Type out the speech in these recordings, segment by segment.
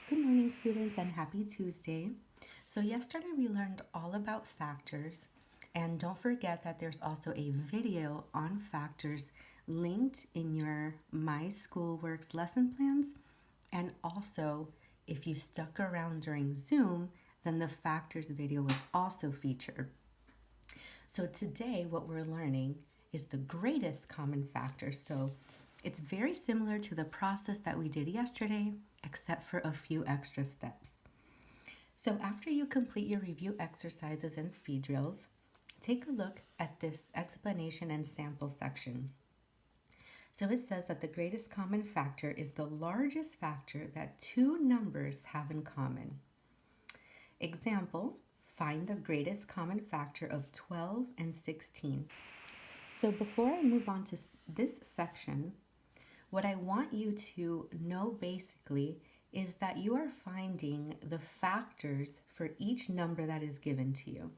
Good morning, students, and happy Tuesday. So, yesterday we learned all about factors, and don't forget that there's also a video on factors linked in your My Schoolworks lesson plans. And also, if you stuck around during Zoom, then the factors video was also featured. So, today what we're learning is the greatest common factor. So, it's very similar to the process that we did yesterday, except for a few extra steps. So after you complete your review exercises and speed drills, take a look at this explanation and sample section. So it says that the greatest common factor is the largest factor that two numbers have in common. Example, find the greatest common factor of 12 and 16. So before I move on to this section, what I want you to know basically is that you are finding the factors for each number that is given to you.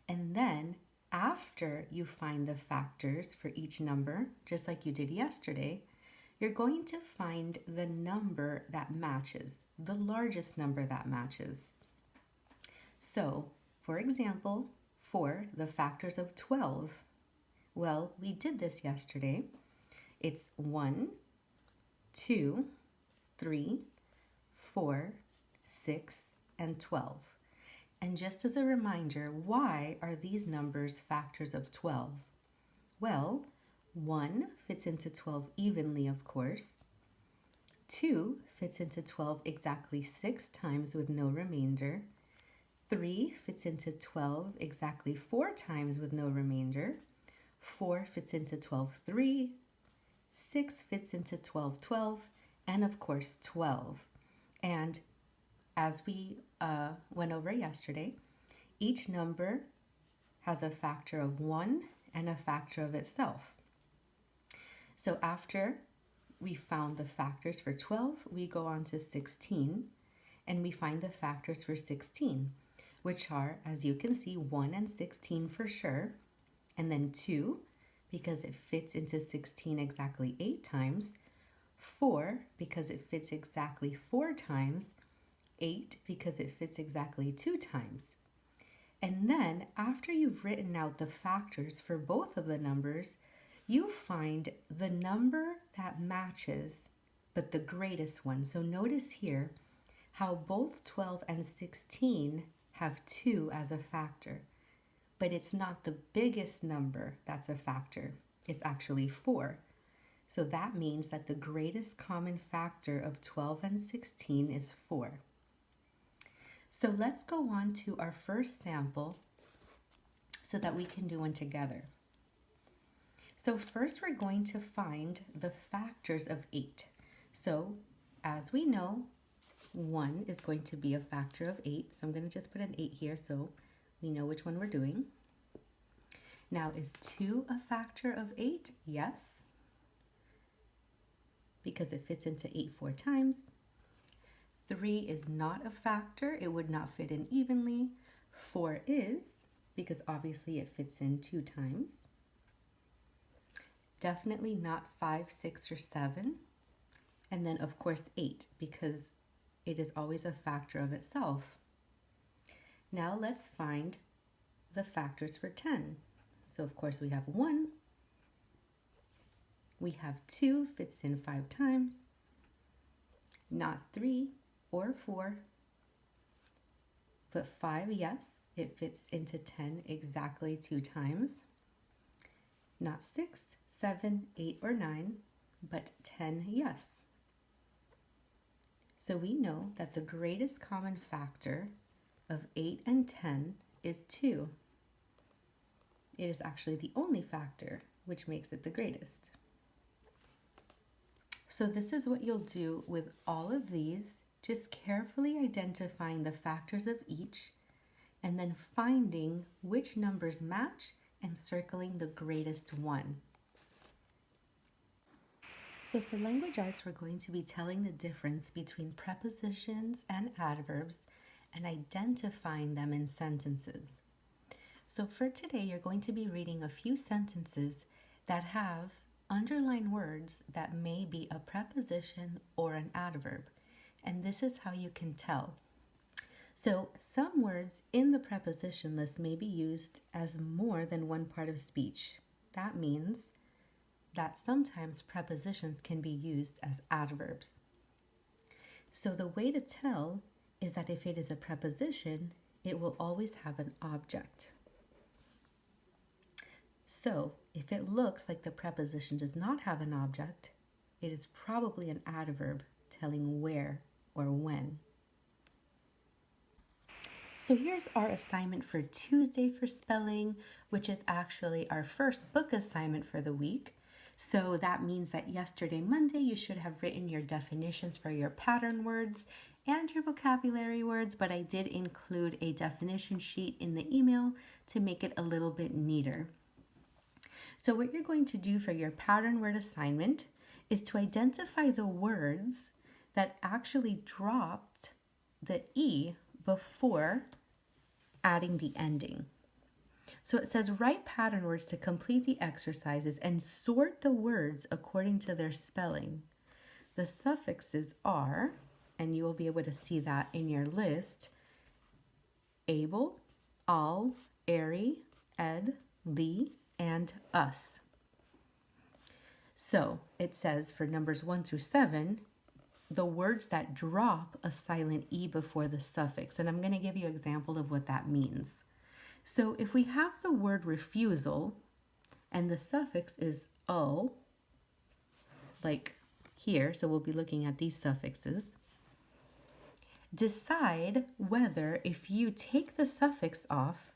And then after you find the factors for each number, just like you did yesterday, you're going to find the number that matches, the largest number that matches. So, for example, for the factors of 12, well, we did this yesterday. It's 1, 2, 3, 4, 6, and 12. And just as a reminder, why are these numbers factors of 12? Well, 1 fits into 12 evenly, of course. 2 fits into 12 exactly 6 times with no remainder. 3 fits into 12 exactly 4 times with no remainder. 4 fits into 12 3. 6 fits into 12, 12, and of course 12. And as we went over yesterday, each number has a factor of 1 and a factor of itself. So after we found the factors for 12, we go on to 16, and we find the factors for 16, which are, as you can see, 1 and 16 for sure, and then 2, because it fits into 16 exactly 8 times, 4 because it fits exactly 4 times, 8 because it fits exactly 2 times. And then after you've written out the factors for both of the numbers, you find the number that matches, but the greatest one. So notice here how both 12 and 16 have 2 as a factor. But it's not the biggest number that's a factor. It's actually 4. So that means that the greatest common factor of 12 and 16 is 4. So let's go on to our first sample so that we can do one together. So first we're going to find the factors of 8. So as we know, 1 is going to be a factor of 8. So I'm going to just put an 8 here so we know which one we're doing. Now, is 2 a factor of 8? Yes, because it fits into 8 4 times. 3 is not a factor. It would not fit in evenly. 4 is, because obviously it fits in 2 times. Definitely not 5, 6, or 7. And then, of course, 8, because it is always a factor of itself. Now, let's find the factors for 10. So, of course, we have 1. We have 2, fits in 5 times. Not 3 or 4. But 5, yes, it fits into 10 exactly 2 times. Not 6, 7, 8, or 9, but 10, yes. So we know that the greatest common factor of 8 and 10 is 2. It is actually the only factor, which makes it the greatest. So this is what you'll do with all of these, just carefully identifying the factors of each, and then finding which numbers match and circling the greatest one. So for language arts, we're going to be telling the difference between prepositions and adverbs and identifying them in sentences. So for today, you're going to be reading a few sentences that have underlined words that may be a preposition or an adverb. and this is how you can tell. So some words in the preposition list may be used as more than one part of speech. That means that sometimes prepositions can be used as adverbs. So the way to tell is that if it is a preposition, it will always have an object. So if it looks like the preposition does not have an object, it is probably an adverb telling where or when. So here's our assignment for Tuesday for spelling, which is actually our first book assignment for the week. So that means that yesterday, Monday, you should have written your definitions for your pattern words and your vocabulary words, but I did include a definition sheet in the email to make it a little bit neater. So what you're going to do for your pattern word assignment is to identify the words that actually dropped the E before adding the ending. So it says write pattern words to complete the exercises and sort the words according to their spelling. The suffixes are, and you will be able to see that in your list, able, all, airy, ed, lee, and us. So it says for numbers 1 through 7, the words that drop a silent E before the suffix. And I'm going to give you an example of what that means. So if we have the word refusal and the suffix is "o," like here, so we'll be looking at these suffixes, decide whether if you take the suffix off,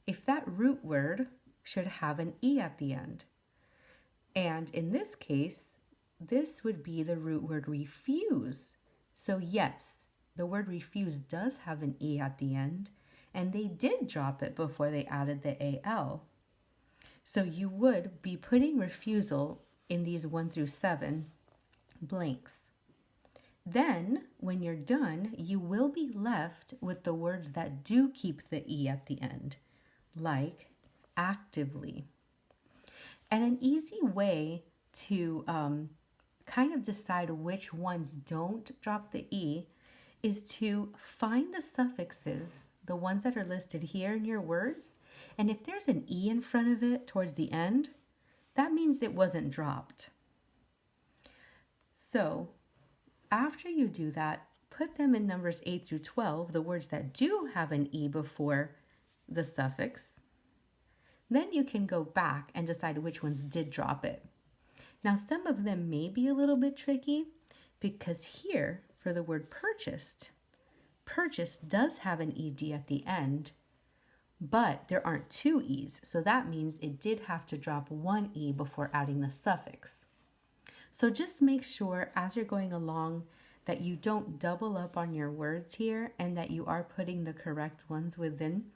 if that root word should have an E at the end. And in this case, this would be the root word refuse. So yes, the word refuse does have an E at the end, and they did drop it before they added the AL. So you would be putting refusal in these 1 through 7 blanks. Then, when you're done, you will be left with the words that do keep the E at the end, like actively. And an easy way to kind of decide which ones don't drop the E is to find the suffixes, the ones that are listed here in your words, and if there's an E in front of it towards the end, that means it wasn't dropped. So after you do that, put them in numbers 8 through 12, the words that do have an E before the suffix. Then you can go back and decide which ones did drop it. Now, some of them may be a little bit tricky because here, for the word purchased, purchased does have an ED at the end, but there aren't 2 E's. So that means it did have to drop 1 E before adding the suffix. So just make sure as you're going along that you don't double up on your words here and that you are putting the correct ones within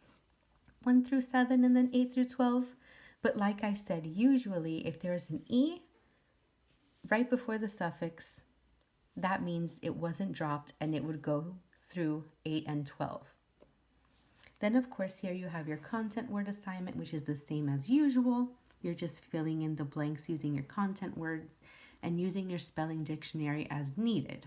1 through 7 and then 8 through 12. But like I said, usually if there's an E right before the suffix, that means it wasn't dropped and it would go through 8 and 12. Then of course here you have your content word assignment, which is the same as usual. You're just filling in the blanks using your content words and using your spelling dictionary as needed.